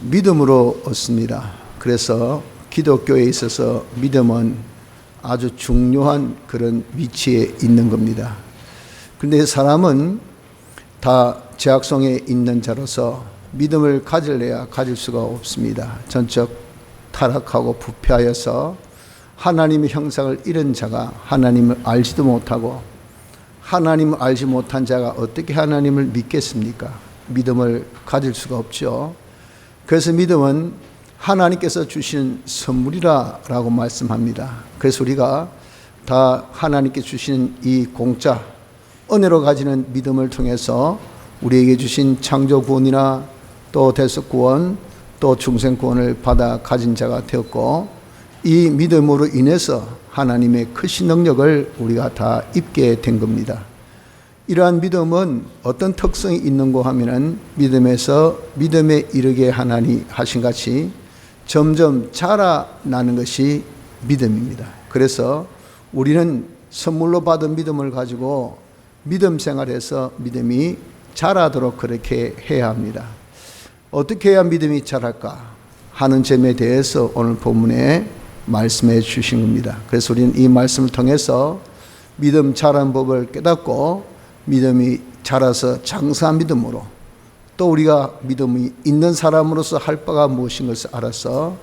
믿음으로 얻습니다. 그래서 기독교에 있어서 믿음은 아주 중요한 그런 위치에 있는 겁니다. 그런데 사람은 다 죄악성에 있는 자로서 믿음을 가질래야 가질 수가 없습니다. 전적 타락하고 부패하여서 하나님의 형상을 잃은 자가 하나님을 알지도 못하고, 하나님을 알지 못한 자가 어떻게 하나님을 믿겠습니까? 믿음을 가질 수가 없죠. 그래서 믿음은 하나님께서 주신 선물이라고 말씀합니다. 그래서 우리가 다 하나님께 주시는 이 공짜 은혜로 가지는 믿음을 통해서 우리에게 주신 창조 구원이나 또 대속 구원, 또 중생 구원을 받아 가진 자가 되었고, 이 믿음으로 인해서 하나님의 크신 능력을 우리가 다 입게 된 겁니다. 이러한 믿음은 어떤 특성이 있는고 하면은 믿음에서 믿음에 이르게 하나니 하신 같이 점점 자라나는 것이 믿음입니다. 그래서 우리는 선물로 받은 믿음을 가지고 믿음 생활에서 믿음이 자라도록 그렇게 해야 합니다. 어떻게 해야 믿음이 자랄까 하는 점에 대해서 오늘 본문에 말씀해 주신 겁니다. 그래서 우리는 이 말씀을 통해서 믿음 자라는 법을 깨닫고 믿음이 자라서 장사한 믿음으로, 또 우리가 믿음이 있는 사람으로서 할 바가 무엇인 것을 알아서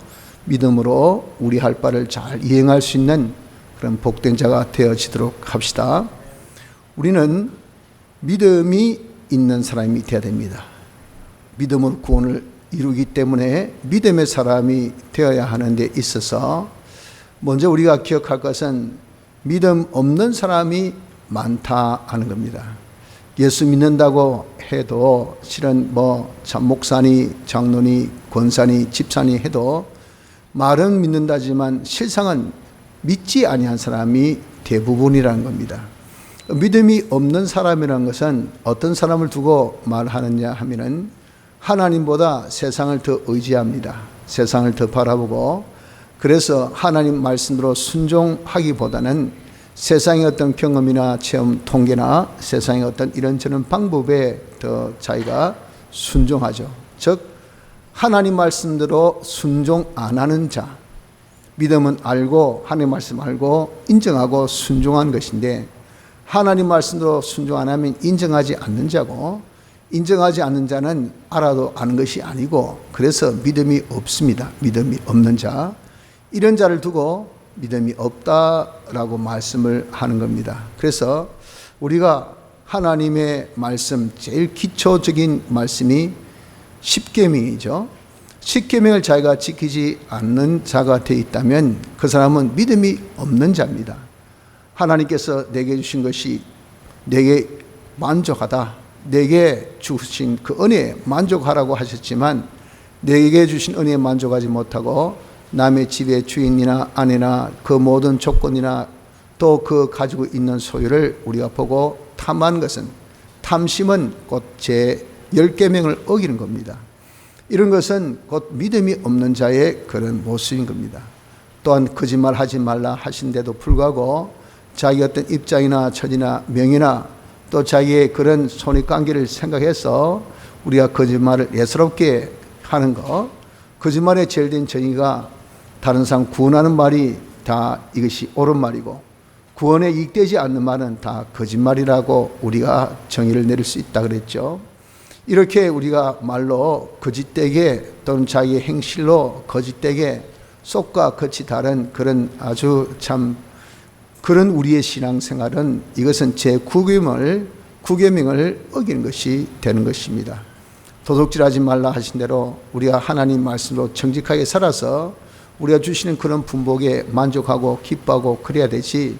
믿음으로 우리 할 바를 잘 이행할 수 있는 그런 복된 자가 되어지도록 합시다. 우리는 믿음이 있는 사람이 되어야 됩니다. 믿음으로 구원을 이루기 때문에 믿음의 사람이 되어야 하는 데 있어서 먼저 우리가 기억할 것은 믿음 없는 사람이 많다 하는 겁니다. 예수 믿는다고 해도 실은 목사니 장로니 권사니 집사니 해도 말은 믿는다지만 실상은 믿지 아니한 사람이 대부분이라는 겁니다. 믿음이 없는 사람이라는 것은 어떤 사람을 두고 말하느냐 하면은 하나님보다 세상을 더 의지합니다. 세상을 더 바라보고, 그래서 하나님 말씀으로 순종하기보다는 세상의 어떤 경험이나 체험, 통계나 세상의 어떤 이런저런 방법에 더 자기가 순종하죠. 즉 하나님 말씀대로 순종 안 하는 자, 믿음은 알고 하나님 말씀 알고 인정하고 순종한 것인데, 하나님 말씀대로 순종 안 하면 인정하지 않는 자고, 인정하지 않는 자는 알아도 아는 것이 아니고, 그래서 믿음이 없습니다. 믿음이 없는 자, 이런 자를 두고 믿음이 없다라고 말씀을 하는 겁니다. 그래서 우리가 하나님의 말씀, 제일 기초적인 말씀이 십계명이죠. 십계명을 자기가 지키지 않는 자가 되어 있다면 그 사람은 믿음이 없는 자입니다. 하나님께서 내게 주신 것이 내게 만족하다, 내게 주신 그 은혜에 만족하라고 하셨지만 내게 주신 은혜에 만족하지 못하고 남의 집의 주인이나 아내나 그 모든 조건이나 또 그 가지고 있는 소유를 우리가 보고 탐한 것은, 탐심은 곧 제 10계명을 어기는 겁니다. 이런 것은 곧 믿음이 없는 자의 그런 모습인 겁니다. 또한 거짓말하지 말라 하신데도 불구하고 자기 어떤 입장이나 처지나 명예나 또 자기의 그런 손익관계를 생각해서 우리가 거짓말을 예스럽게 하는 것, 거짓말의 제일 된 정의가 다른 사람 구원하는 말이 다 이것이 옳은 말이고, 구원에 이익되지 않는 말은 다 거짓말이라고 우리가 정의를 내릴 수 있다 그랬죠. 이렇게 우리가 말로 거짓되게 또는 자기의 행실로 거짓되게 속과 겉이 다른 그런 아주 참 그런 우리의 신앙생활은 이것은 제9계명을 어기는 것이 되는 것입니다. 도둑질하지 말라 하신 대로 우리가 하나님 말씀으로 정직하게 살아서 우리가 주시는 그런 분복에 만족하고 기뻐하고 그래야 되지,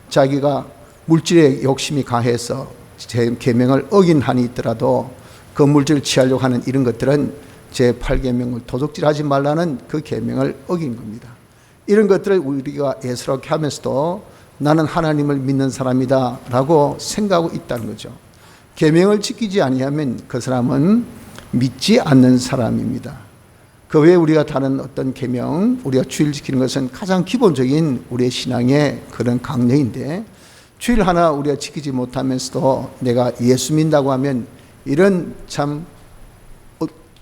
자기가 물질에 욕심이 강해서 제 계명을 어긴 한이 있더라도 그 물질을 취하려고 하는 이런 것들은 제 8계명을 도둑질하지 말라는 그 계명을 어긴 겁니다. 이런 것들을 우리가 예스럽게 하면서도 나는 하나님을 믿는 사람이다 라고 생각하고 있다는 거죠. 계명을 지키지 아니하면 그 사람은 믿지 않는 사람입니다. 그 외에 우리가 다른 어떤 계명, 우리가 주일 지키는 것은 가장 기본적인 우리의 신앙의 그런 강령인데, 주일 하나 우리가 지키지 못하면서도 내가 예수 믿는다고 하면 이런 참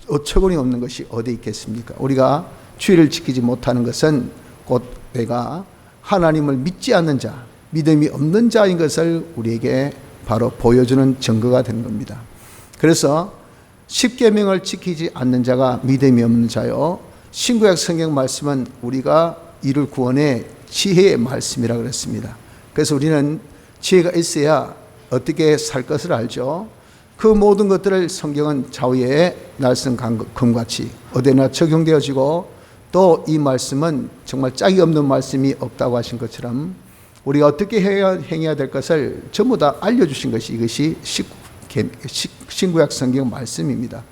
어처구니 없는 것이 어디 있겠습니까? 우리가 주의를 지키지 못하는 것은 곧 내가 하나님을 믿지 않는 자, 믿음이 없는 자인 것을 우리에게 바로 보여주는 증거가 되는 겁니다. 그래서 십계명을 지키지 않는 자가 믿음이 없는 자요, 신구약 성경 말씀은 우리가 이룰 구원의 지혜의 말씀이라고 그랬습니다. 그래서 우리는 지혜가 있어야 어떻게 살 것을 알죠. 그 모든 것들을 성경은 좌우의 날선 금같이 어디나 적용되어지고, 또 이 말씀은 정말 짝이 없는 말씀이 없다고 하신 것처럼 우리가 어떻게 행해야 될 것을 전부 다 알려주신 것이 이것이 신구약 성경 말씀입니다.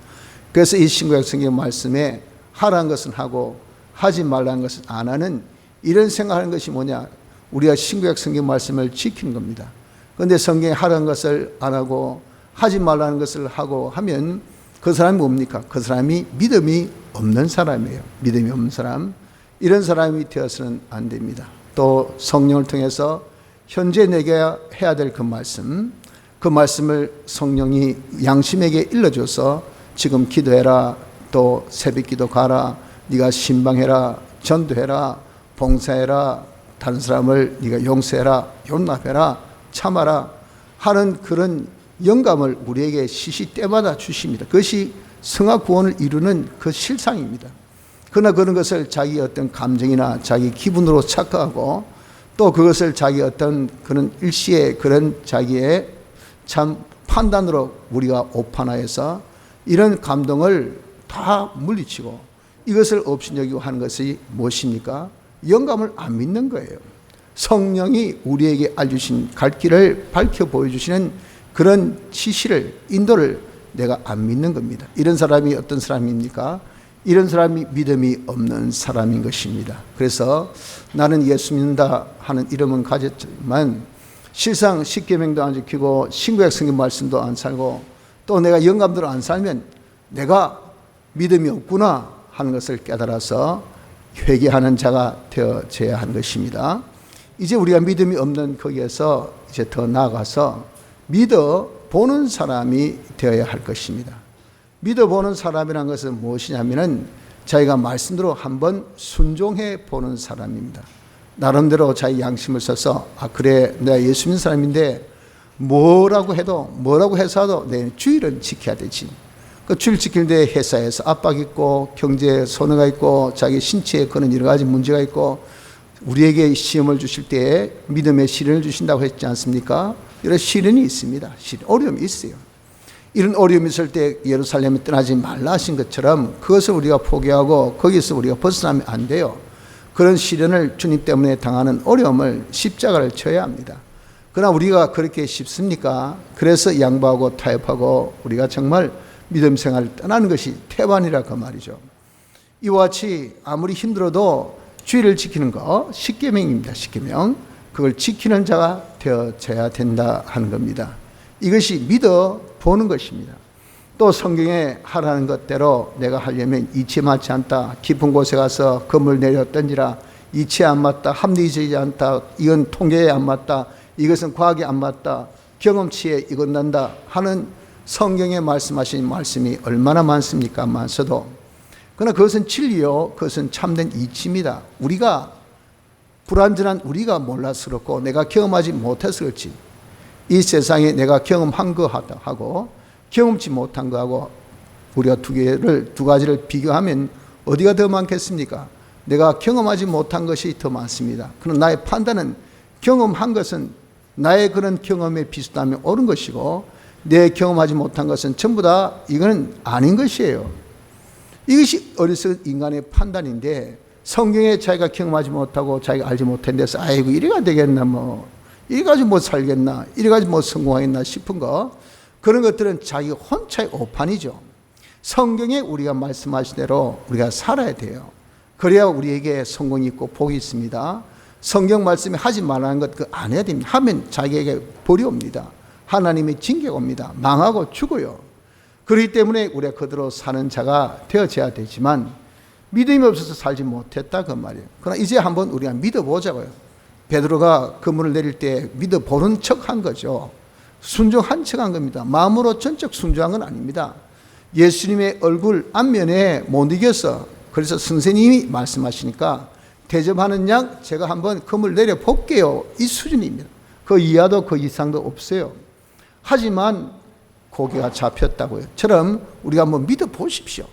그래서 이 신구약 성경 말씀에 하라는 것은 하고 하지 말라는 것은 안 하는, 이런 생각하는 것이 뭐냐, 우리가 신구약 성경 말씀을 지키는 겁니다. 그런데 성경에 하라는 것을 안 하고 하지 말라는 것을 하고 하면 그 사람이 뭡니까? 그 사람이 믿음이 없는 사람이에요. 믿음이 없는 사람. 이런 사람이 되어서는 안 됩니다. 또 성령을 통해서 현재 내게 해야 될 그 말씀을 성령이 양심에게 일러줘서 지금 기도해라, 또 새벽기도 가라, 네가 신방해라, 전도해라, 봉사해라, 다른 사람을 네가 용서해라, 용납해라, 참아라 하는 그런 영감을 우리에게 시시때마다 주십니다. 그것이 성화 구원을 이루는 그 실상입니다. 그러나 그런 것을 자기 어떤 감정이나 자기 기분으로 착각하고, 또 그것을 자기 어떤 그런 일시의 그런 자기의 참 판단으로 우리가 오판하여서 이런 감동을 다 물리치고 이것을 업신여기고 하는 것이 무엇입니까? 영감을 안 믿는 거예요. 성령이 우리에게 알려주신 갈 길을 밝혀 보여주시는 그런 지시를, 인도를 내가 안 믿는 겁니다. 이런 사람이 어떤 사람입니까? 이런 사람이 믿음이 없는 사람인 것입니다. 그래서 나는 예수 믿는다 하는 이름은 가졌지만 실상 십계명도 안 지키고 신구약 성경 말씀도 안 살고 또 내가 영감대로 안 살면 내가 믿음이 없구나 하는 것을 깨달아서 회개하는 자가 되어져야 하는 것입니다. 이제 우리가 믿음이 없는 거기에서 이제 더 나아가서 믿어보는 사람이 되어야 할 것입니다. 믿어보는 사람이라는 것은 무엇이냐면은 자기가 말씀대로 한번 순종해 보는 사람입니다. 나름대로 자기 양심을 써서 그래 내가 예수 믿는 사람인데 뭐라고 해서도 내 주의를 지켜야 되지. 그 주의를 지키는데 회사에서 압박 있고 경제에 손해가 있고 자기 신체에 그런 여러 가지 문제가 있고 우리에게 시험을 주실 때에 믿음의 시련을 주신다고 했지 않습니까? 이런 시련이 있습니다. 어려움이 있어요. 이런 어려움이 있을 때 예루살렘에 떠나지 말라 하신 것처럼 그것을 우리가 포기하고 거기서 우리가 벗어나면 안 돼요. 그런 시련을 주님 때문에 당하는 어려움을 십자가를 져야 합니다. 그러나 우리가 그렇게 쉽습니까? 그래서 양보하고 타협하고 우리가 정말 믿음 생활을 떠나는 것이 태반이라 그 말이죠. 이와 같이 아무리 힘들어도 주의를 지키는 거 십계명입니다. 십계명. 그걸 지키는 자가 되어져야 된다 하는 겁니다. 이것이 믿어보는 것입니다. 또 성경에 하라는 것대로 내가 하려면 이치에 맞지 않다. 깊은 곳에 가서 검을 내려 던지라. 이치에 안 맞다. 합리적이지 않다. 이건 통계에 안 맞다. 이것은 과학에 안 맞다. 경험치에 이건 난다 하는 성경에 말씀하신 말씀이 얼마나 많습니까? 많아도 그러나 그것은 진리요, 그것은 참된 이치입니다. 우리가 불완전한 우리가 몰라서 그렇고 내가 경험하지 못해서 그렇지, 이 세상에 내가 경험한 거 하고 경험치 못한 거하고 우리가 두 가지를 비교하면 어디가 더 많겠습니까? 내가 경험하지 못한 것이 더 많습니다. 그러나 나의 판단은 경험한 것은 나의 그런 경험에 비슷하면 옳은 것이고 내 경험하지 못한 것은 전부 다 이거는 아닌 것이에요. 이것이 어리석은 인간의 판단인데 성경에 자기가 경험하지 못하고 자기가 알지 못한 데서 아이고 이래가 되겠나 이래가지고 못 살겠나 이래가지고 못 성공하겠나 싶은 거, 그런 것들은 자기 혼자의 오판이죠. 성경에 우리가 말씀하신 대로 우리가 살아야 돼요. 그래야 우리에게 성공이 있고 복이 있습니다. 성경 말씀에 하지 말라는 것 그거 안 해야 됩니다. 하면 자기에게 벌이 옵니다. 하나님의 징계가 옵니다. 망하고 죽어요. 그렇기 때문에 우리가 그대로 사는 자가 되어져야 되지만 믿음이 없어서 살지 못했다 그 말이에요. 그러나 이제 한번 우리가 믿어보자고요. 베드로가 그물을 내릴 때 믿어보는 척한 거죠. 순종한 척한 겁니다. 마음으로 전적 순종한 건 아닙니다. 예수님의 얼굴 앞면에 못 이겨서 그래서 선생님이 말씀하시니까 대접하는 양 제가 한번 금을 내려 볼게요. 이 수준입니다. 그 이하도 그 이상도 없어요. 하지만 고개가 잡혔다고요. 처럼 우리가 한번 믿어 보십시오.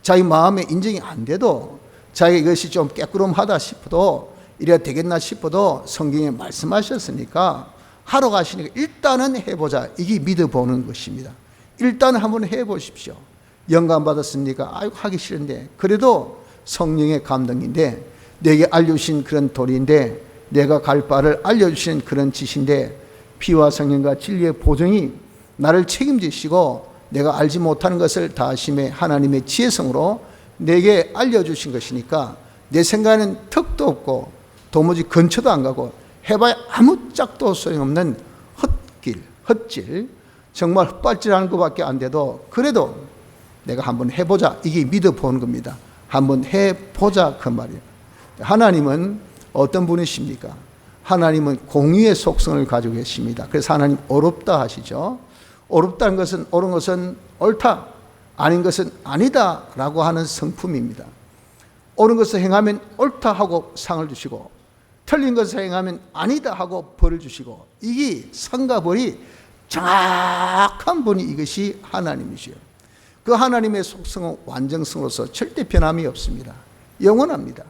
자기 마음에 인정이 안 돼도 자기 이것이 좀 깨꾸름하다 싶어도 이래야 되겠나 싶어도 성경에 말씀하셨으니까 하러 가시니까 일단은 해보자. 이게 믿어보는 것입니다. 일단 한번 해보십시오. 영감 받았습니까? 아이고 하기 싫은데 그래도 성령의 감동인데 내게 알려주신 그런 도리인데 내가 갈 바를 알려주신 그런 짓인데 피와 성령과 진리의 보증이 나를 책임지시고 내가 알지 못하는 것을 다하심에 하나님의 지혜성으로 내게 알려주신 것이니까 내 생각에는 턱도 없고 도무지 근처도 안 가고 해봐야 아무 짝도 소용없는 헛질 정말 헛발질하는 것밖에 안 돼도 그래도 내가 한번 해보자. 이게 믿어보는 겁니다. 한번 해보자 그 말이에요. 하나님은 어떤 분이십니까? 하나님은 공의의 속성을 가지고 계십니다. 그래서 하나님 어렵다 하시죠. 어렵다는 것은 옳은 것은 옳다, 아닌 것은 아니다 라고 하는 성품입니다. 옳은 것을 행하면 옳다 하고 상을 주시고 틀린 것을 행하면 아니다 하고 벌을 주시고 이게 상과 벌이 정확한 분이 이것이 하나님이시요. 그 하나님의 속성은 완전성으로서 절대 변함이 없습니다. 영원합니다.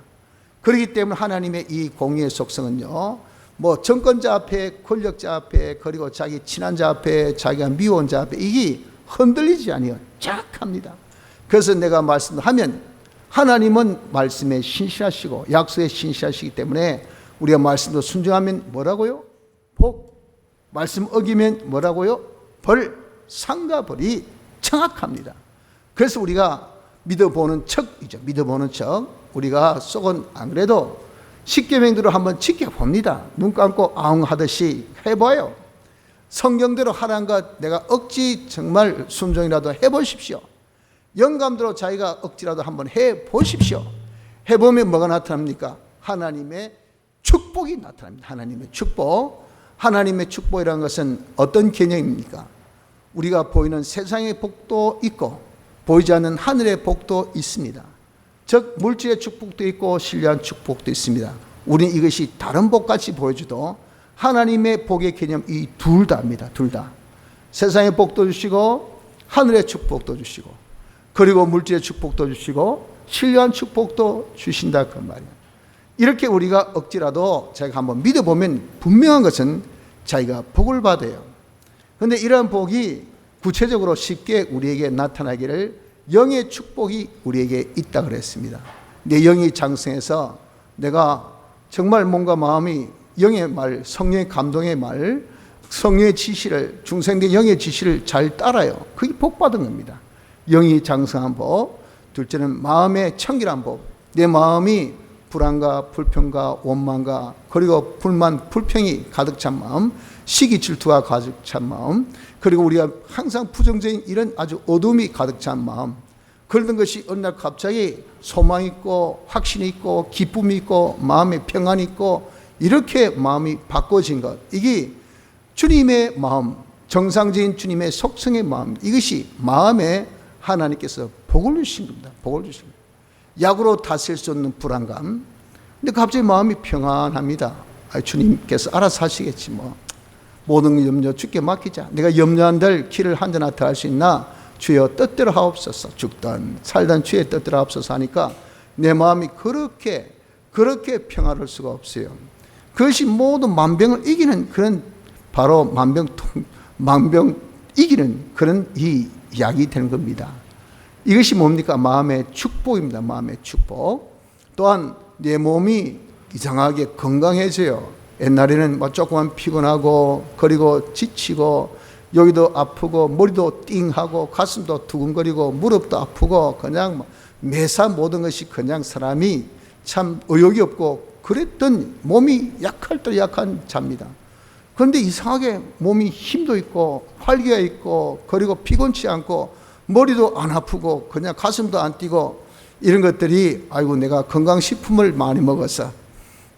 그렇기 때문에 하나님의 이 공의의 속성은요, 뭐 정권자 앞에, 권력자 앞에, 그리고 자기 친한 자 앞에, 자기가 미워한 자 앞에 이게 흔들리지 아니요 정확합니다. 그래서 내가 말씀하면 하나님은 말씀에 신실하시고 약속에 신실하시기 때문에 우리가 말씀도 순종하면 뭐라고요? 복. 말씀 어기면 뭐라고요? 벌. 상과 벌이 정확합니다. 그래서 우리가 믿어보는 척이죠. 믿어보는 척. 우리가 속은 안 그래도 십계명대로 한번 지켜봅니다. 눈 감고 아웅 하듯이 해봐요. 성경대로 하라는 것 내가 억지 정말 순종이라도 해보십시오. 영감대로 자기가 억지라도 한번 해보십시오. 해보면 뭐가 나타납니까? 하나님의 축복이 나타납니다. 하나님의 축복. 하나님의 축복이라는 것은 어떤 개념입니까? 우리가 보이는 세상의 복도 있고 보이지 않는 하늘의 복도 있습니다. 즉 물질의 축복도 있고 신령한 축복도 있습니다. 우리는 이것이 다른 복같이 보여줘도 하나님의 복의 개념 이 둘 다입니다. 둘 다. 세상의 복도 주시고 하늘의 축복도 주시고 그리고 물질의 축복도 주시고 신령한 축복도 주신다 그 말이에요. 이렇게 우리가 억지라도 제가 한번 믿어보면 분명한 것은 자기가 복을 받아요. 그런데 이러한 복이 구체적으로 쉽게 우리에게 나타나기를 영의 축복이 우리에게 있다 그랬습니다. 내 영이 장성해서 내가 정말 뭔가 마음이 영의 말, 성령의 감동의 말, 성령의 지시를 중생된 영의 지시를 잘 따라요. 그게 복 받은 겁니다. 영이 장성한 법, 둘째는 마음의 청결한 법. 내 마음이 불안과 불평과 원망과 그리고 불만, 불평이 가득 찬 마음, 시기 질투가 가득 찬 마음, 그리고 우리가 항상 부정적인 이런 아주 어둠이 가득 찬 마음, 그러던 것이 어느 날 갑자기 소망이 있고 확신이 있고 기쁨이 있고 마음의 평안이 있고 이렇게 마음이 바꿔진 것, 이게 주님의 마음, 정상적인 주님의 속성의 마음, 이것이 마음에 하나님께서 복을 주신 겁니다. 복을 주신 겁니다. 약으로 다스릴 수 없는 불안감. 근데 갑자기 마음이 평안합니다. 주님께서 알아서 하시겠지 뭐. 모든 염려 주께 맡기자. 내가 염려한 들 길을 한전하다 할 수 있나? 주여 뜻대로 하옵소서. 죽던 살던 주의 뜻대로 하옵소서 하니까 내 마음이 그렇게 평화로울 수가 없어요. 그것이 모든 만병을 이기는 그런 바로 만병 이기는 그런 이 약이 되는 겁니다. 이것이 뭡니까? 마음의 축복입니다. 마음의 축복. 또한 내 몸이 이상하게 건강해져요. 옛날에는 뭐 조금만 피곤하고 그리고 지치고 여기도 아프고 머리도 띵하고 가슴도 두근거리고 무릎도 아프고 그냥 매사 모든 것이 그냥 사람이 참 의욕이 없고 그랬던 몸이 약할 때 약한 자입니다. 그런데 이상하게 몸이 힘도 있고 활기가 있고 그리고 피곤치 않고 머리도 안 아프고 그냥 가슴도 안 뛰고 이런 것들이 아이고 내가 건강식품을 많이 먹어서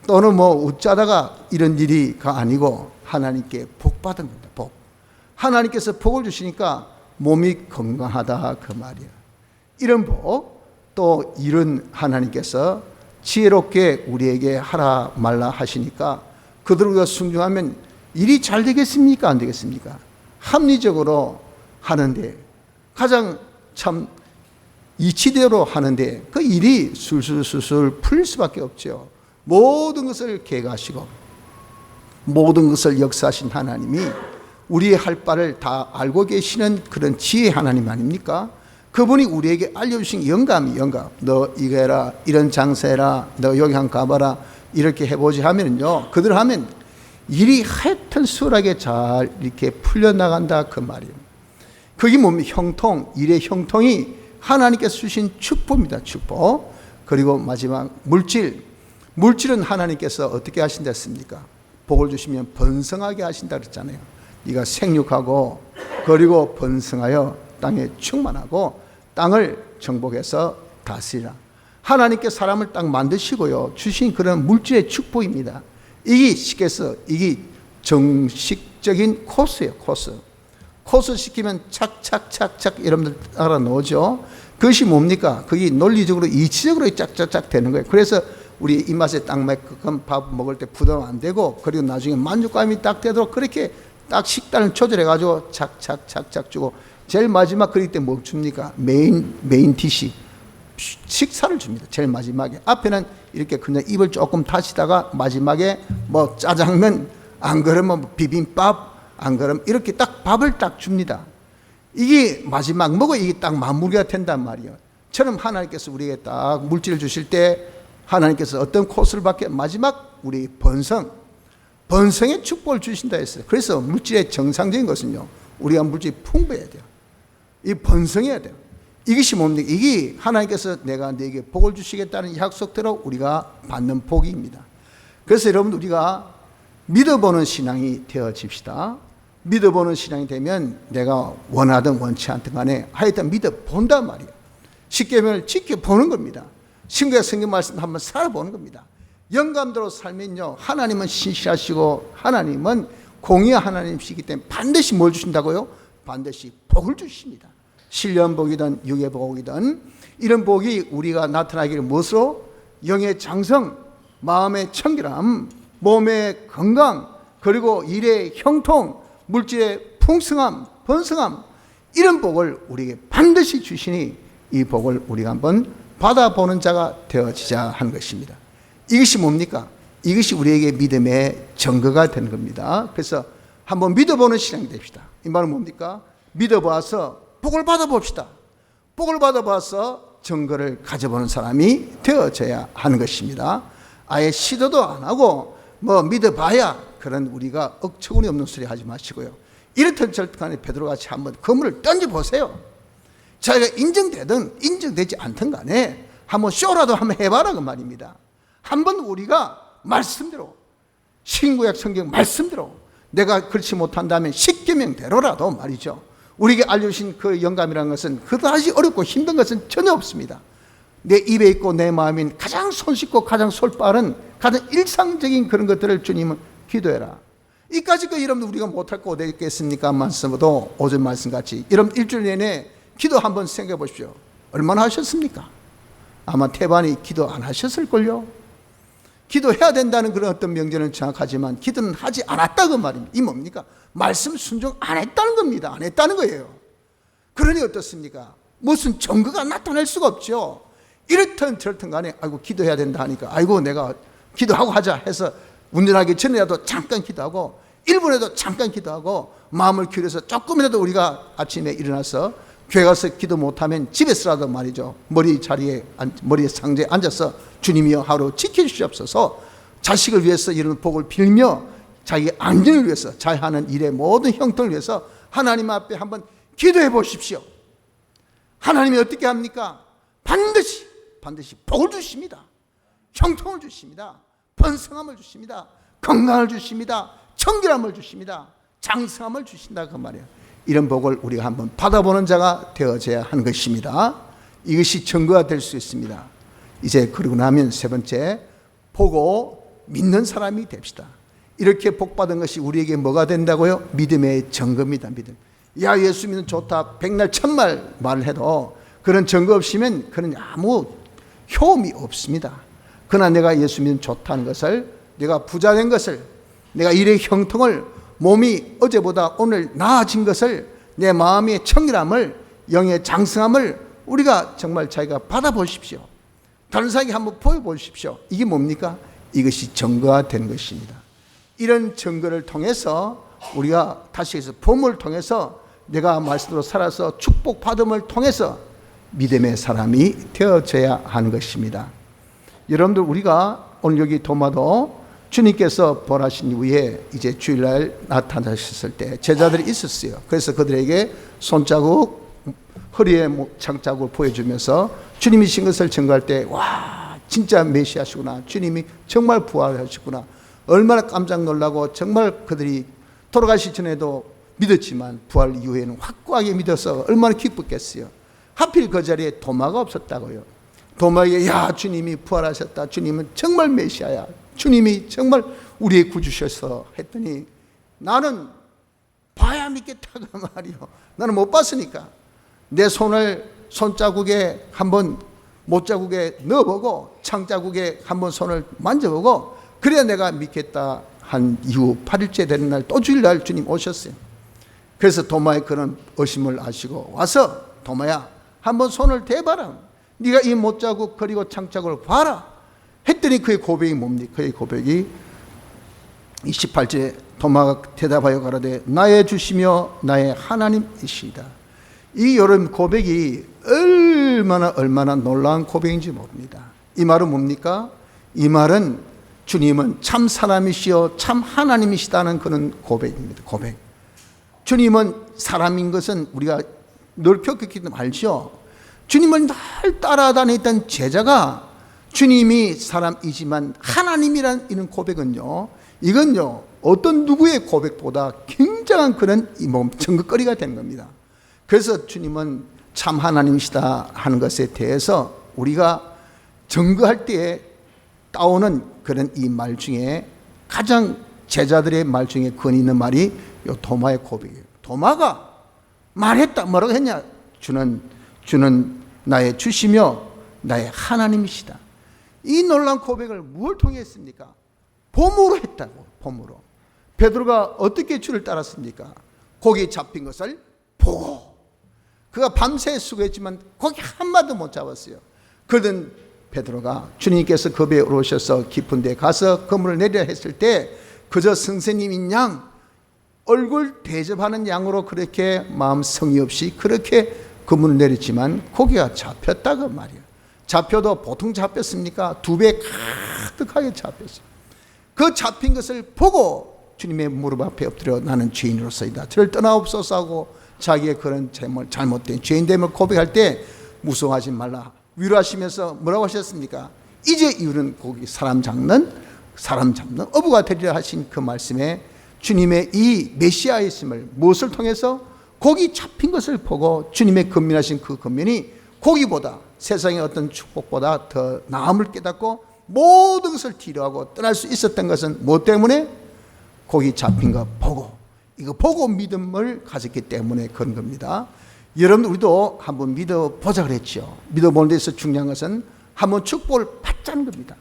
또는 뭐 웃자다가 이런 일이가 아니고 하나님께 복 받은 겁니다. 복. 하나님께서 복을 주시니까 몸이 건강하다 그 말이에요. 이런 복, 또 이런 하나님께서 지혜롭게 우리에게 하라 말라 하시니까 그들과 순종하면 일이 잘 되겠습니까? 안 되겠습니까? 합리적으로 하는데, 가장 참 이치대로 하는데 그 일이 술술술술 풀릴 수밖에 없죠. 모든 것을 계획하시고 모든 것을 역사하신 하나님이 우리의 할 바를 다 알고 계시는 그런 지혜 하나님 아닙니까? 그분이 우리에게 알려주신 영감이 영감. 너 이거 해라, 이런 장사해라, 너 여기 한 가봐라, 이렇게 해보지 하면요, 그들 하면 일이 하여튼 수월하게 잘 이렇게 풀려나간다 그 말이에요. 그게 뭡니까? 형통, 일의 형통이 하나님께서 주신 축복입니다. 축복. 그리고 마지막 물질은 하나님께서 어떻게 하신다 했습니까? 복을 주시면 번성하게 하신다 그랬잖아요. 네가 생육하고 그리고 번성하여 땅에 충만하고 땅을 정복해서 다스리라. 하나님께 사람을 딱 만드시고요, 주신 그런 물질의 축복입니다. 이게 시켜서 이게 정식적인 코스예요. 코스 시키면 착착착착 여러분들 알아놓죠. 그것이 뭡니까? 그게 논리적으로 이치적으로 짝짝짝 되는 거예요. 그래서 우리 입맛에 딱 맞게끔 밥 먹을 때 부담 안 되고, 그리고 나중에 만족감이 딱 되도록 그렇게 딱 식단을 조절해가지고 착착착착 주고, 제일 마지막 그럴 때 뭐 줍니까? 메인 디시, 식사를 줍니다. 제일 마지막에. 앞에는 이렇게 그냥 입을 조금 다시다가 마지막에 뭐 짜장면, 안 그러면 뭐 비빔밥, 안 그러면 이렇게 딱 밥을 딱 줍니다. 이게 마지막 먹어 이게 딱 마무리가 된단 말이에요. 처럼 하나님께서 우리에게 딱 물질을 주실 때 하나님께서 어떤 코스를 받게 마지막 우리 번성의 축복을 주신다 했어요. 그래서 물질의 정상적인 것은요, 우리가 물질이 풍부해야 돼요. 이 번성해야 돼요. 이것이 뭡니까? 이게 하나님께서 내가 너에게 복을 주시겠다는 약속대로 우리가 받는 복입니다. 그래서 여러분, 우리가 믿어보는 신앙이 되어집시다. 믿어보는 신앙이 되면 내가 원하든 원치 않든 간에 하여튼 믿어본단 말이에요. 십계명을 지켜보는 겁니다. 신구약 성경 말씀 한번 살아보는 겁니다. 영감대로 살면요, 하나님은 신실하시고 하나님은 공의의 하나님이시기 때문에 반드시 뭘 주신다고요? 반드시 복을 주십니다. 신령 복이든 육의 복이든 이런 복이 우리가 나타나기를 무엇으로? 영의 장성, 마음의 청결함, 몸의 건강, 그리고 일의 형통, 물질의 풍성함, 번성함, 이런 복을 우리에게 반드시 주시니 이 복을 우리가 한번 받아보는 자가 되어지자 하는 것입니다. 이것이 뭡니까? 이것이 우리에게 믿음의 증거가 되는 겁니다. 그래서 한번 믿어보는 신앙이 됩시다. 이 말은 뭡니까? 믿어봐서 복을 받아봅시다. 복을 받아봐서 증거를 가져보는 사람이 되어져야 하는 것입니다. 아예 시도도 안 하고 뭐 믿어봐야 그런 우리가 억처구니 없는 소리 하지 마시고요. 이렇든 저렇든 간에 베드로같이 한번 그물을 던져보세요. 자기가 인정되든 인정되지 않든 간에 한번 쇼라도 한번 해봐라 그 말입니다. 한번 우리가 말씀대로, 신구약 성경 말씀대로, 내가 그렇지 못한다면 십계명대로라도 말이죠, 우리에게 알려주신 그 영감이라는 것은 그다지 어렵고 힘든 것은 전혀 없습니다. 내 입에 있고 내 마음인 가장 손쉽고 가장 솔빠른 가장 일상적인 그런 것들을 주님은 기도해라. 이까지 그 여러분 우리가 못할 거 어디 있겠습니까? 말씀도 오전 말씀같이 여러분 일주일 내내 기도 한번 생각해 보십시오. 얼마나 하셨습니까? 아마 태반이 기도 안 하셨을걸요. 기도해야 된다는 그런 어떤 명제는 정확하지만 기도는 하지 않았다 그 말입니다. 이 뭡니까? 말씀 순종 안 했다는 겁니다. 안 했다는 거예요. 그러니 어떻습니까? 무슨 증거가 나타날 수가 없죠. 이렇든 저렇든 간에 아이고 기도해야 된다 하니까 아이고 내가 기도하고 하자 해서 운전하기 전에라도 잠깐 기도하고 1분에도 잠깐 기도하고 마음을 기울여서 조금이라도 우리가 아침에 일어나서 교회 가서 기도 못하면 집에서라도 말이죠, 머리 상자에 앉아서 주님이여 하루 지켜주시옵소서, 자식을 위해서 이런 복을 빌며 자기 안전을 위해서 자기 하는 일의 모든 형통을 위해서 하나님 앞에 한번 기도해 보십시오. 하나님이 어떻게 합니까? 반드시 복을 주십니다. 형통을 주십니다. 번성함을 주십니다. 건강을 주십니다. 청결함을 주십니다. 장성함을 주신다 그 말이에요. 이런 복을 우리가 한번 받아보는 자가 되어져야 하는 것입니다. 이것이 증거가 될 수 있습니다. 이제 그러고 나면 세 번째, 보고 믿는 사람이 됩시다. 이렇게 복 받은 것이 우리에게 뭐가 된다고요? 믿음의 증거입니다. 믿음. 야, 예수 믿는 좋다, 백날 천말 말을 해도 그런 증거 없으면 그런 아무 효험이 없습니다. 그러나 내가 예수 믿는 좋다는 것을, 내가 부자 된 것을, 내가 일의 형통을, 몸이 어제보다 오늘 나아진 것을, 내 마음의 청결함을, 영의 장성함을 우리가 정말 자기가 받아보십시오. 다른 사람에게 한번 보여보십시오. 이게 뭡니까? 이것이 증거가 되는 것입니다. 이런 증거를 통해서 우리가 다시 해서 봄을 통해서 내가 말씀으로 살아서 축복받음을 통해서 믿음의 사람이 되어져야 하는 것입니다. 여러분들, 우리가 오늘 여기 도마도 주님께서 벌하신 이후에 이제 주일날 나타나셨을 때 제자들이 있었어요. 그래서 그들에게 손자국, 허리에 장자국을 보여주면서 주님이신 것을 증거할 때, 와, 진짜 메시아시구나, 주님이 정말 부활하셨구나, 얼마나 깜짝 놀라고, 정말 그들이 돌아가시 전에도 믿었지만 부활 이후에는 확고하게 믿어서 얼마나 기뻤겠어요. 하필 그 자리에 도마가 없었다고요. 도마에게, 야, 주님이 부활하셨다, 주님은 정말 메시아야, 주님이 정말 우리의 구주셔서 했더니, 나는 봐야 믿겠다고 말이요. 나는 못 봤으니까 내 손을 손자국에 한번, 못자국에 넣어보고 창자국에 한번 손을 만져보고 그래야 내가 믿겠다 한 이후 8일째 되는 날, 또 주일날 주님 오셨어요. 그래서 도마의 그런 의심을 아시고 와서, 도마야, 한번 손을 대봐라, 네가 이 못자국 그리고 창자국을 봐라 했더니 그의 고백이 뭡니까? 그의 고백이 28절에 도마가 대답하여 가라되 나의 주시며 나의 하나님이시다. 이 여러분 고백이 얼마나 놀라운 고백인지 모릅니다. 이 말은 뭡니까? 이 말은 주님은 참 사람이시여 참 하나님이시다는 그런 고백입니다. 고백. 주님은 사람인 것은 우리가 넓혀 겪기 때문에 알죠. 주님을 늘 따라다니던 제자가 주님이 사람이지만 하나님이라는 이런 고백은요, 이건요 어떤 누구의 고백보다 굉장한 그런 증거거리가 되는 겁니다. 그래서 주님은 참 하나님이시다 하는 것에 대해서 우리가 증거할 때에 따오는 그런 이 말 중에 가장, 제자들의 말 중에 근위 있는 말이 이 도마의 고백이에요. 도마가 말했다. 뭐라고 했냐? 주는 나의 주시며 나의 하나님이시다. 이 놀라운 고백을 무엇을 통해 했습니까? 봄으로 했다고. 봄으로. 베드로가 어떻게 주를 따랐습니까? 고기 잡힌 것을 보고. 그가 밤새 수고했지만 고기 한 마도 못 잡았어요. 그러던 베드로가 주님께서 그 배에 오르셔서 깊은 데 가서 그물을 내리라 했을 때 그저 선생님인 양, 얼굴 대접하는 양으로 그렇게 마음 성의 없이 그렇게 그물을 내렸지만 고기가 잡혔다고 말이에요. 잡혀도 보통 잡혔습니까? 2배 가득하게 잡혔어요. 그 잡힌 것을 보고 주님의 무릎 앞에 엎드려 나는 죄인으로서이다, 저를 떠나옵소서 하고 자기의 그런 잘못된 죄인됨을 고백할 때 무서워하지 말라 위로하시면서 뭐라고 하셨습니까? 이제 이후는 고기 사람 잡는 어부가 되리라 하신 그 말씀에 주님의 이 메시아이심을 무엇을 통해서 고기 잡힌 것을 보고 주님의 건면하신 그 건면이 고기보다, 세상의 어떤 축복보다 더 나음을 깨닫고 모든 것을 뒤로하고 떠날 수 있었던 것은 무엇 때문에? 고기 잡힌 거 보고, 이거 보고 믿음을 가졌기 때문에 그런 겁니다. 여러분, 우리도 한번 믿어보자 그랬죠. 믿어보는 데서 중요한 것은 한번 축복을 받자는 겁니다.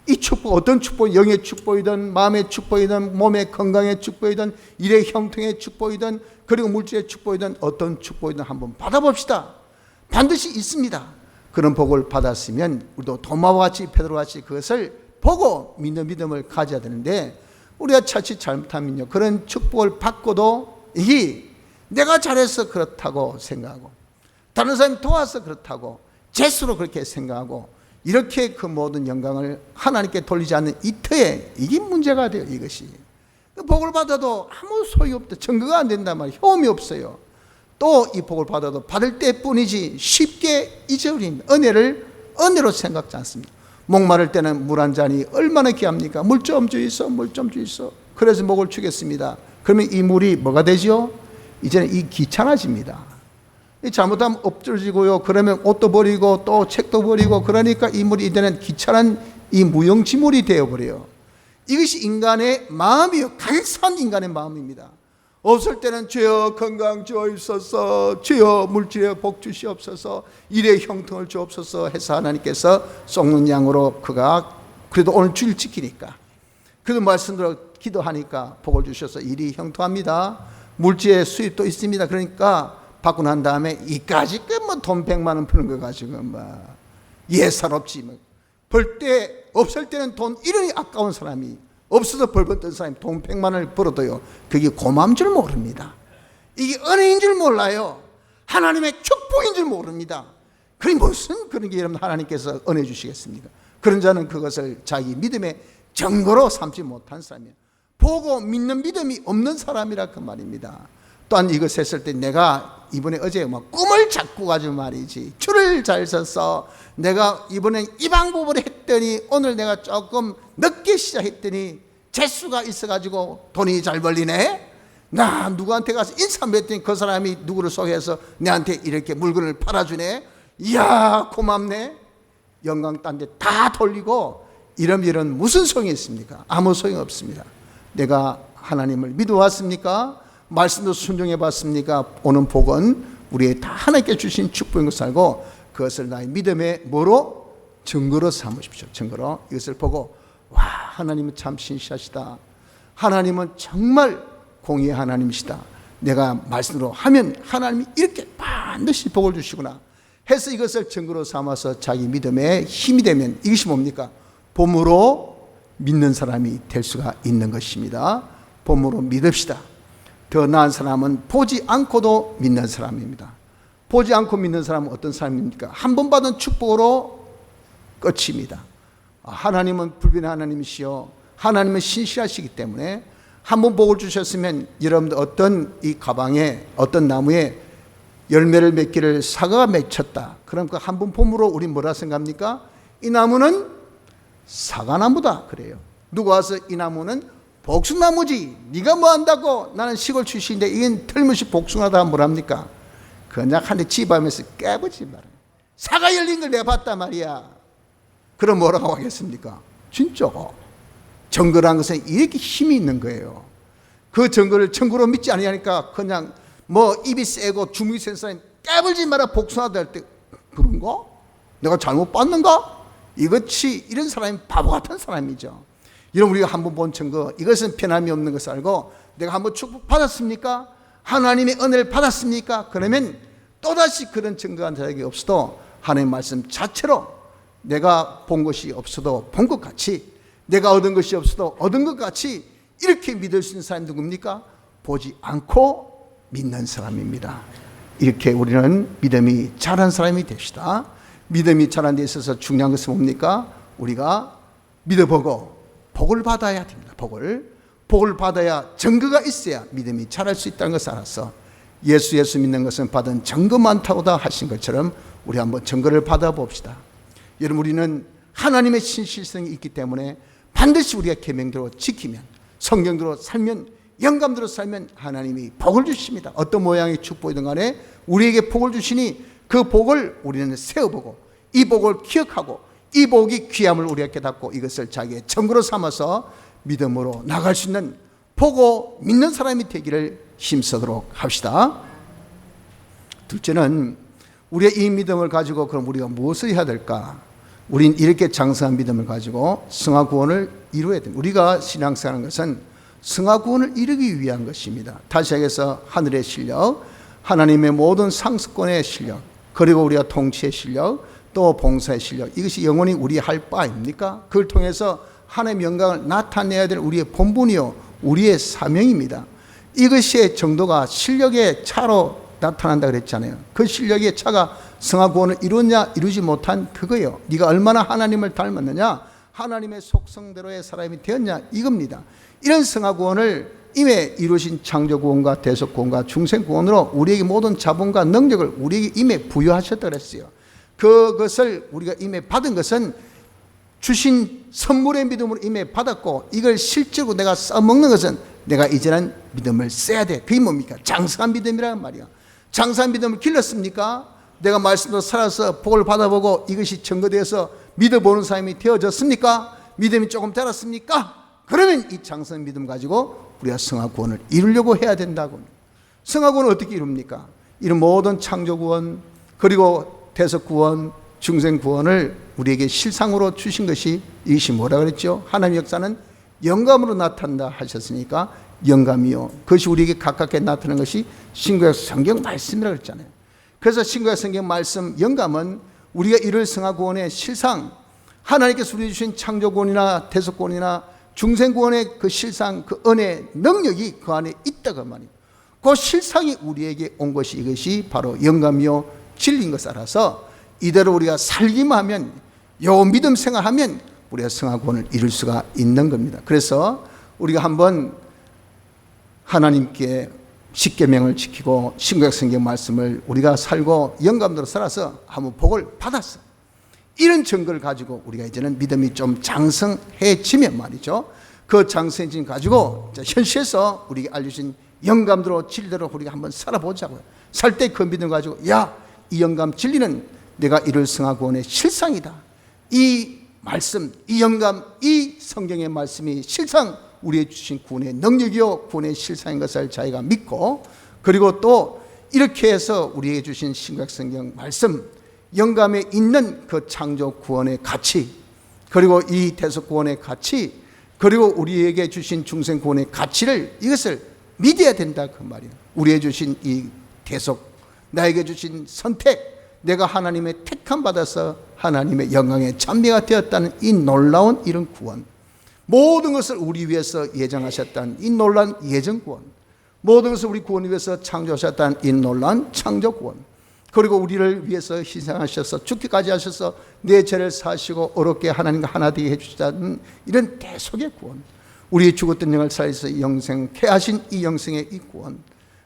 이 축복, 어떤 축복, 영의 축복이든 마음의 축복이든 몸의 건강의 축복이든 일의 형통의 축복이든 그리고 물질의 축복이든 어떤 축복이든 한번 받아봅시다. 반드시 있습니다. 그런 복을 받았으면 우리도 도마와 같이, 베드로와 같이 그것을 보고 믿는 믿음을 가져야 되는데, 우리가 자칫 잘못하면요, 그런 축복을 받고도 이게 내가 잘해서 그렇다고 생각하고, 다른 사람이 도와서 그렇다고 제 스스로 그렇게 생각하고, 이렇게 그 모든 영광을 하나님께 돌리지 않는 이 터에 이게 문제가 돼요. 이것이 복을 받아도 아무 소용없다, 증거가 안 된단 말이에요. 효험이 없어요. 또 이 복을 받아도 받을 때뿐이지 쉽게 잊어버린 은혜로 생각지 않습니다. 목마를 때는 물 한 잔이 얼마나 귀합니까? 물 좀 주이소, 물 좀 주이소. 그래서 목을 추겠습니다. 그러면 이 물이 뭐가 되죠? 이제는 이 귀찮아집니다. 잘못하면 엎질러지고요. 그러면 옷도 버리고 또 책도 버리고, 그러니까 이 물이 이제는 귀찮은 이 무용지물이 되어버려요. 이것이 인간의 마음이요, 간사한 인간의 마음입니다. 없을 때는 주여 건강 주옵소서, 주여 물질에 복 주시옵소서, 일의 형통을 주옵소서 해서 하나님께서 썩는 양으로 그가 그래도 오늘 주일 지키니까, 그래도 말씀대로 기도하니까 복을 주셔서 일이 형통합니다. 물질의 수입도 있습니다. 그러니까 받고 난 다음에 이까지 돈 100만 원 푸는 거 가지고 예사롭지. 벌 때 없을 때는 돈 이런이 아까운 사람이, 없어서 벌 받던 사람이 돈 100만 원을 벌어도요, 그게 고마운 줄 모릅니다. 이게 은혜인 줄 몰라요. 하나님의 축복인 줄 모릅니다. 그게 무슨 그런 게 여러분 하나님께서 은혜 주시겠습니까? 그런 자는 그것을 자기 믿음의 증거로 삼지 못한 사람이에요. 보고 믿는 믿음이 없는 사람이라 그 말입니다. 또한 이것 했을 때 내가 이번에 어제 꿈을 자꾸 가지고 말이지, 줄을 잘 서서 내가 이번엔 이 방법으로 했더니 오늘 내가 조금 늦게 시작했더니 재수가 있어가지고 돈이 잘 벌리네. 나 누구한테 가서 인사 맺더니 그 사람이 누구를 소개해서 내한테 이렇게 물건을 팔아주네. 이야 고맙네. 영광 딴 데 다 돌리고 이런 무슨 소용이 있습니까? 아무 소용이 없습니다. 내가 하나님을 믿어왔습니까? 말씀도 순종해 봤습니까? 오는 복은 우리의 다 하나님께 주신 축복인 것을 알고 그것을 나의 믿음의 뭐로? 증거로 삼으십시오. 증거로 이것을 보고 와, 하나님은 참 신실하시다. 하나님은 정말 공의의 하나님이시다. 내가 말씀으로 하면 하나님이 이렇게 반드시 복을 주시구나 해서 이것을 증거로 삼아서 자기 믿음의 힘이 되면 이것이 뭡니까? 봄으로 믿는 사람이 될 수가 있는 것입니다. 봄으로 믿읍시다. 더 나은 사람은 보지 않고도 믿는 사람입니다. 보지 않고 믿는 사람은 어떤 사람입니까? 한 번 받은 축복으로 끝입니다. 하나님은 불변의 하나님이시요, 하나님은 신실하시기 때문에 한 번 복을 주셨으면 여러분들 어떤 이 가방에 어떤 나무에 열매를 맺기를 사과가 맺혔다. 그럼 그 한 번 봄으로 우리 뭐라 생각합니까? 이 나무는 사과나무다 그래요. 누가 와서 이 나무는 복숭나무지, 네가 뭐 한다고, 나는 시골 출신인데 이건 틀림없이 복숭아다 뭐랍니까? 그냥 한 대 집하면서 깨부지 말아요. 사과 열린 걸 내가 봤단 말이야. 그럼 뭐라고 하겠습니까? 진짜가 증거라는 것은 이렇게 힘이 있는 거예요. 그 증거를 증거로 믿지 않으니까 그냥 입이 세고 주먹이 센 사람이 깨불지 마라 복숭아다 할 때 그런가? 내가 잘못 봤는가? 이것이 이런 사람이 바보 같은 사람이죠. 여러분 우리가 한번 본 증거, 이것은 변함이 없는 것을 알고 내가 한번 축복 받았습니까? 하나님의 은혜를 받았습니까? 그러면 또다시 그런 증거가 자에게 없어도 하나님의 말씀 자체로 내가 본 것이 없어도 본 것 같이, 내가 얻은 것이 없어도 얻은 것 같이 이렇게 믿을 수 있는 사람이 누굽니까? 보지 않고 믿는 사람입니다. 이렇게 우리는 믿음이 자란 사람이 됩시다. 믿음이 자란 데 있어서 중요한 것은 뭡니까? 우리가 믿어보고 복을 받아야 됩니다. 복을 받아야 증거가 있어야 믿음이 자랄 수 있다는 것을 알아서 예수 믿는 것은 받은 증거만 타고다 하신 것처럼 우리 한번 증거를 받아봅시다. 여러분 우리는 하나님의 신실성이 있기 때문에 반드시 우리가 계명대로 지키면, 성경대로 살면, 영감대로 살면 하나님이 복을 주십니다. 어떤 모양의 축복이든 간에 우리에게 복을 주시니 그 복을 우리는 세어보고 이 복을 기억하고 이 복이 귀함을 우리가 깨닫고 이것을 자기의 증거로 삼아서 믿음으로 나갈 수 있는 보고 믿는 사람이 되기를 힘쓰도록 합시다. 둘째는 우리의 이 믿음을 가지고 그럼 우리가 무엇을 해야 될까? 우린 이렇게 장성한 믿음을 가지고 승화 구원을 이루어야 됩니다. 우리가 신앙생활하는 것은 승화 구원을 이루기 위한 것입니다. 다시 얘기해서 하늘의 실력, 하나님의 모든 상습권의 실력, 그리고 우리가 통치의 실력, 또 봉사의 실력, 이것이 영원히 우리 할 바 아닙니까? 그걸 통해서 하나님의 영광을 나타내야 될 우리의 본분이요 우리의 사명입니다. 이것의 정도가 실력의 차로 나타난다 그랬잖아요. 그 실력의 차가 성화 구원을 이루었냐 이루지 못한 그거예요. 네가 얼마나 하나님을 닮았느냐, 하나님의 속성대로의 사람이 되었냐 이겁니다. 이런 성화 구원을 임에 이루신 창조 구원과 대속 구원과 중생 구원으로 우리에게 모든 자본과 능력을 우리에게 임에 부여하셨다 그랬어요. 그것을 우리가 임에 받은 것은 주신 선물의 믿음으로 임에 받았고, 이걸 실제로 내가 써먹는 것은 내가 이제는 믿음을 써야 돼. 그게 뭡니까? 장성한 믿음이란 말이야. 장성한 믿음을 길렀습니까? 내가 말씀으로 살아서 복을 받아보고 이것이 증거되어서 믿어보는 사람이 되어졌습니까? 믿음이 조금 자랐습니까? 그러면 이 장성한 믿음 가지고 우리가 성화 구원을 이루려고 해야 된다고. 성화 구원을 어떻게 이룹니까? 이런 모든 창조 구원, 그리고 대속 구원, 중생 구원을 우리에게 실상으로 주신 것이, 이것이 뭐라 그랬죠? 하나님의 역사는 영감으로 나타난다 하셨으니까 영감이요, 그것이 우리에게 가깝게 나타나는 것이 신구약 성경 말씀이라고 했잖아요. 그래서 신구약 성경 말씀 영감은 우리가 이룰 성화 구원의 실상, 하나님께서 우리에게 주신 창조 구원이나 대속 구원이나 중생 구원의 그 실상, 그 은혜, 능력이 그 안에 있다고 말이에요. 그 실상이 우리에게 온 것이, 이것이 바로 영감이요 진리인 것을 알아서 이대로 우리가 살기만 하면, 요 믿음 생활하면 우리가 성화 구원을 이룰 수가 있는 겁니다. 그래서 우리가 한번 하나님께 십계명을 지키고 신구약 성경 말씀을 우리가 살고 영감대로 살아서 한번 복을 받았어. 이런 증거를 가지고 우리가 이제는 믿음이 좀 장성해지면 말이죠, 그 장성해짐 가지고 현실에서 우리에게 알려진 영감대로 진리대로 우리가 한번 살아보자고요. 살 때 그 믿음 가지고, 야, 이 영감 진리는 내가 이룰 성화 구원의 실상이다. 이 말씀, 이 영감, 이 성경의 말씀이 실상 우리에게 주신 구원의 능력이요 구원의 실상인 것을 자기가 믿고, 그리고 또 이렇게 해서 우리에게 주신 신구약 성경 말씀, 영감에 있는 그 창조 구원의 가치, 그리고 이 대속 구원의 가치, 그리고 우리에게 주신 중생 구원의 가치를, 이것을 믿어야 된다 그 말이에요. 우리에게 주신 이 대속, 나에게 주신 선택, 내가 하나님의 택함 받아서 하나님의 영광의 찬미가 되었다는 이 놀라운 이런 구원, 모든 것을 우리 위해서 예정하셨다는 이 놀라운 예정 구원, 모든 것을 우리 구원 위해서 창조하셨다는 이 놀라운 창조 구원, 그리고 우리를 위해서 희생하셔서 죽기까지 하셔서 내 죄를 사시고 어렵게 하나님과 하나 되게 해주시다는 이런 대속의 구원, 우리의 죽었던 영을 살려서 영생케 하신 이 영생의 이 구원,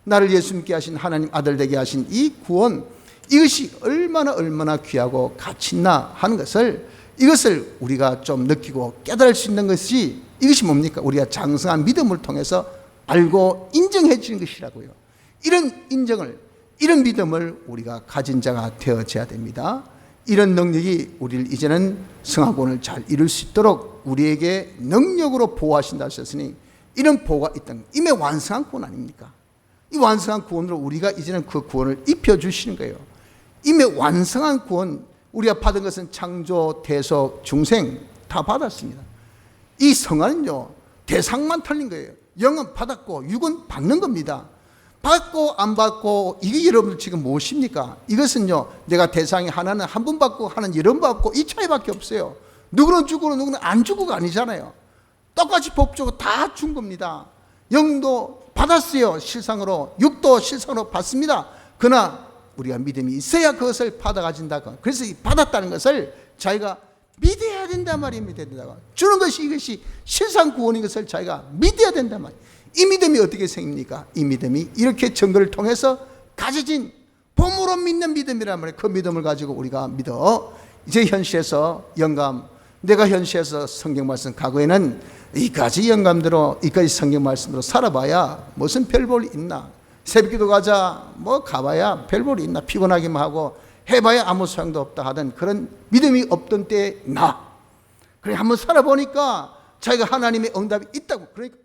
나를 예수 믿게 하신 하나님 아들 되게 하신 이 구원, 이것이 얼마나 귀하고 가치 있나 하는 것을, 이것을 우리가 좀 느끼고 깨달을 수 있는 것이, 이것이 뭡니까? 우리가 장성한 믿음을 통해서 알고 인정해 주는 것이라고요. 이런 인정을, 이런 믿음을 우리가 가진 자가 되어져야 됩니다. 이런 능력이 우리를 이제는 성화 구원을 잘 이룰 수 있도록 우리에게 능력으로 보호하신다 하셨으니, 이런 보호가 있다는, 이미 완성한 구원 아닙니까? 이 완성한 구원으로 우리가 이제는 그 구원을 입혀주시는 거예요. 이미 완성한 구원, 우리가 받은 것은 창조, 대속, 중생 다 받았습니다. 이 성화는요, 대상만 틀린 거예요. 영은 받았고 육은 받는 겁니다. 받고 안 받고, 이게 여러분들 지금 무엇입니까? 이것은요, 내가 대상이 하나는 한 번 받고 하나는 여러 번 받고, 이 차이밖에 없어요. 누구는 주고 누구는 안 주고가 아니잖아요. 똑같이 복 주고 다 준 겁니다. 영도 받았어요, 실상으로. 육도 실상으로 받습니다. 그러나 우리가 믿음이 있어야 그것을 받아가진다. 그래서 이 받았다는 것을 자기가 믿어야 된단 말입니다. 주는 것이, 이것이 실상 구원인 것을 자기가 믿어야 된단 말이에요. 이 믿음이 어떻게 생깁니까? 이 믿음이 이렇게 증거를 통해서 가져진 봄으로 믿는 믿음이란 말이에요. 그 믿음을 가지고 우리가 믿어 이제 현실에서 영감, 내가 현실에서 성경 말씀, 과거에는 이까지 영감대로, 이까지 성경 말씀대로 살아봐야 무슨 별 볼이 있나, 새벽기도 가자 뭐 가봐야 별 볼이 있나, 피곤하기만 하고 해봐야 아무 소용도 없다 하던 그런 믿음이 없던 때에 그래 한번 살아보니까 자기가 하나님의 응답이 있다고, 그러니까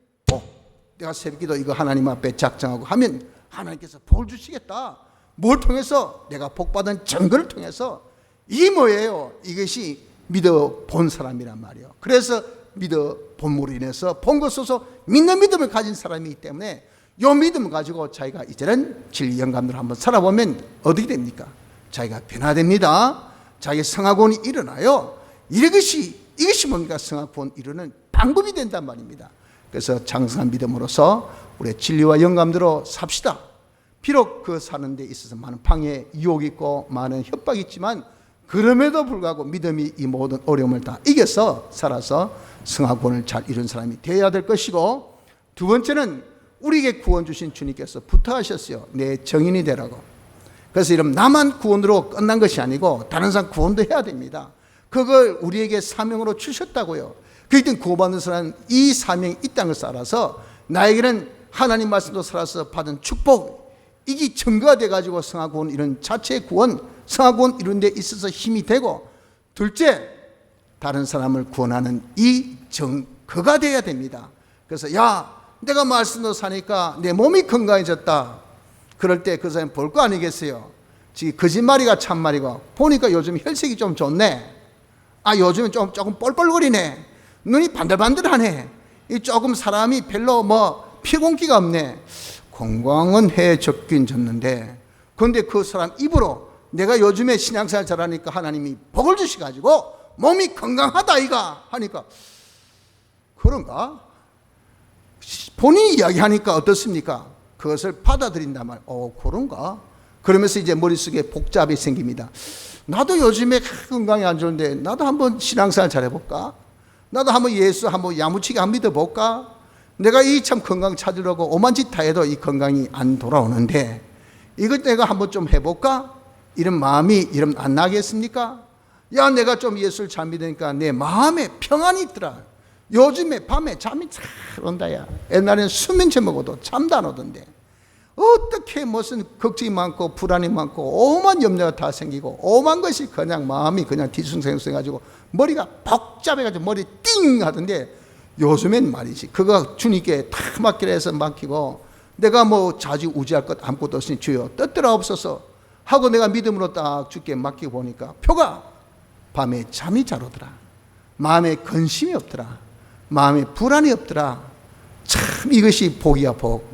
내가 새벽기도 이거 하나님 앞에 작정하고 하면 하나님께서 복을 주시겠다. 뭘 통해서? 내가 복받은 증거를 통해서. 이게 뭐예요? 이것이 믿어 본 사람이란 말이에요. 그래서 믿어 본으로 인해서 본 것으로서 믿는 믿음을 가진 사람이기 때문에 이 믿음을 가지고 자기가 이제는 진리 영감대로 한번 살아보면 어떻게 됩니까? 자기가 변화됩니다. 자기 성화구원이 일어나요. 이것이 뭡니까? 성화구원 이루는 방법이 된단 말입니다. 그래서 장성한 믿음으로서 우리의 진리와 영감대로 삽시다. 비록 그 사는 데 있어서 많은 방해, 유혹이 있고 많은 협박이 있지만, 그럼에도 불구하고 믿음이 이 모든 어려움을 다 이겨서 살아서 성화구원을 잘 이룬 사람이 되어야 될 것이고, 두 번째는 우리에게 구원 주신 주님께서 부탁하셨어요. 내 정인이 되라고. 그래서 이런 나만 구원으로 끝난 것이 아니고 다른 사람 구원도 해야 됩니다. 그걸 우리에게 사명으로 주셨다고요. 그렇기 때문에 구원받는 사람은 이 사명이 있다는 것을 알아서 나에게는 하나님 말씀도 살아서 받은 축복, 이게 증거가 돼가지고 성화구원 이런 자체의 구원, 성화구원 이런 데 있어서 힘이 되고, 둘째, 다른 사람을 구원하는 이 증거가 돼야 됩니다. 그래서 야, 내가 말씀도 사니까 내 몸이 건강해졌다. 그럴 때 그 사람이 볼 거 아니겠어요? 지금 거짓말이가 참말이고, 보니까 요즘 혈색이 좀 좋네. 요즘은 조금 뻘뻘거리네. 눈이 반들반들하네. 조금 사람이 별로 피곤기가 없네. 건강은 해졌긴 졌는데, 그런데 그 사람 입으로 내가 요즘에 신앙생활 잘하니까 하나님이 복을 주셔가지고 몸이 건강하다 이가 하니까, 그런가? 본인이 이야기하니까 어떻습니까? 그것을 받아들인단 말이에요. 그런가? 그러면서 이제 머릿속에 복잡이 생깁니다. 나도 요즘에 건강이 안 좋은데 나도 한번 신앙생활 잘해볼까? 나도 한번 예수 한번 야무치게 한번 믿어볼까? 내가 이 참 건강 찾으려고 오만 짓 다 해도 이 건강이 안 돌아오는데 이것 내가 한번 좀 해볼까? 이런 마음이 안 나겠습니까? 야, 내가 좀 예수를 잘 믿으니까 내 마음에 평안이 있더라. 요즘에 밤에 잠이 잘 온다. 야, 옛날에는 수면제 먹어도 잠도 안 오던데 어떻게 무슨 걱정이 많고 불안이 많고 오만 염려가 다 생기고 오만 것이 그냥 마음이 그냥 뒤숭생숭해가지고 머리가 복잡해가지고 머리 띵 하던데, 요즘엔 말이지 그거 주님께 다 맡기라 해서 맡기고, 내가 자주 우지할 것 아무것도 없으니 주여 뜻대로 없어서 하고 내가 믿음으로 딱 주께 맡기고 보니까 표가 밤에 잠이 잘 오더라. 마음에 근심이 없더라. 마음에 불안이 없더라. 참 이것이 복이야, 복.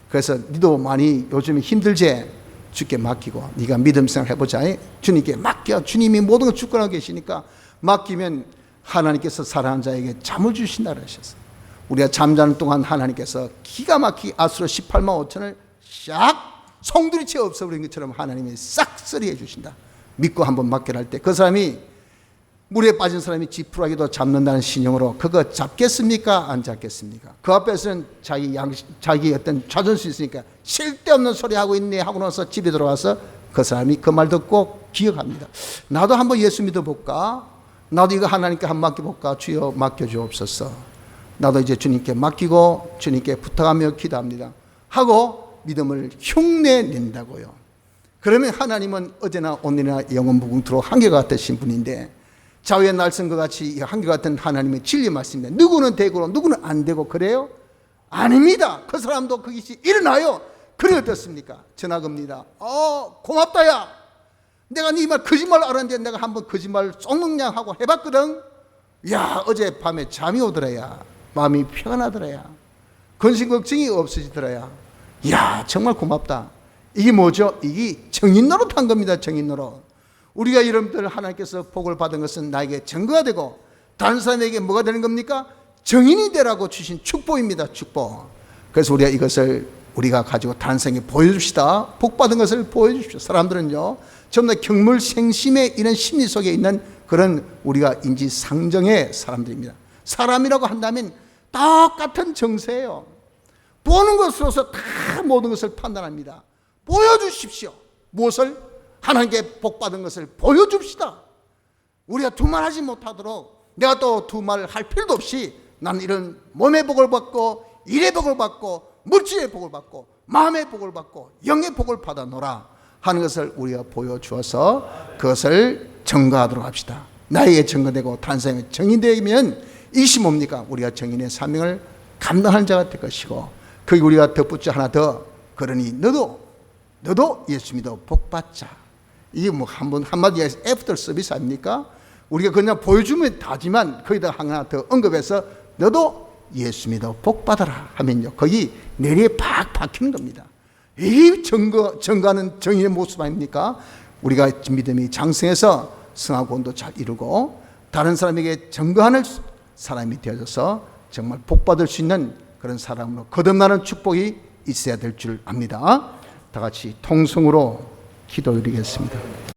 그래서 니도 많이 요즘에 힘들지? 주께 맡기고 네가 믿음 생활 해보자. 주님께 맡겨. 주님이 모든 걸 주권하고 계시니까 맡기면 하나님께서 사랑하는 자에게 잠을 주신다 그러셨어. 우리가 잠자는 동안 하나님께서 기가 막히게 아수르 18만 5천을 싹 송두리째 없어버린 것처럼 하나님이 싹 쓰리해 주신다. 믿고 한번 맡겨라 할 때 그 사람이, 물에 빠진 사람이 지푸라기도 잡는다는 신용으로 그거 잡겠습니까? 안 잡겠습니까? 그 앞에서는 자기 어떤 자존심이 있으니까 쓸데없는 소리 하고 있네 하고 나서 집에 들어와서 그 사람이 그 말 듣고 기억합니다. 나도 한번 예수 믿어볼까? 나도 이거 하나님께 한번 맡겨볼까? 주여 맡겨주옵소서. 나도 이제 주님께 맡기고 주님께 부탁하며 기도합니다 하고 믿음을 흉내낸다고요. 그러면 하나님은 어제나 오늘이나 영원무궁토록 한결같으신 분인데, 자유의 날선과 같이 한결같은 하나님의 진리 말씀입니다. 누구는 되고 누구는 안 되고 그래요? 아닙니다. 그 사람도 그것이 일어나요. 그래 어떻습니까? 전화 겁니다. 고맙다 야, 내가 네 말 거짓말 알았는데 내가 한번 거짓말 쏙능량하고 해봤거든. 야, 어젯밤에 잠이 오더라야. 마음이 평안하더라야. 근심 걱정이 없어지더라야. 야, 정말 고맙다. 이게 뭐죠? 이게 정인 노릇한 겁니다. 정인 노릇. 우리가 여러분들 하나님께서 복을 받은 것은 나에게 증거가 되고 다른 사람에게 뭐가 되는 겁니까? 정인이 되라고 주신 축복입니다. 축복. 그래서 우리가 이것을 우리가 가지고 다른 사람에게 보여줍시다. 복 받은 것을 보여주십시오. 사람들은요, 전부 다 경물생심의 이런 심리 속에 있는 그런 우리가 인지상정의 사람들입니다. 사람이라고 한다면 똑같은 정세예요. 보는 것으로서 다 모든 것을 판단합니다. 보여주십시오. 무엇을? 하나님께 복받은 것을 보여줍시다. 우리가 두말하지 못하도록 내가 또 두말을 할 필요도 없이 나는 이런 몸의 복을 받고 일의 복을 받고 물질의 복을 받고 마음의 복을 받고 영의 복을 받아노라 하는 것을 우리가 보여주어서 그것을 증거하도록 합시다. 나에게 증거되고 다른 사람에게 정인되면 이것이 뭡니까? 우리가 정인의 사명을 감당하는 자가 될 것이고, 거기 우리가 덧붙여 하나 더, 그러니 너도 예수 믿어 복받자. 이게 한마디 애프터 서비스 아닙니까? 우리가 그냥 보여주면 다지만 거기다 하나 더 언급해서 너도 예수 믿어 복받아라 하면요, 거기 내리에 팍 박히는 겁니다. 이 증거하는 정의의 모습 아닙니까? 우리가 믿음이 장성해서 성하고도 잘 이루고 다른 사람에게 증거하는 사람이 되어져서 정말 복받을 수 있는 그런 사람으로 거듭나는 축복이 있어야 될 줄 압니다. 다 같이 통성으로 기도드리겠습니다.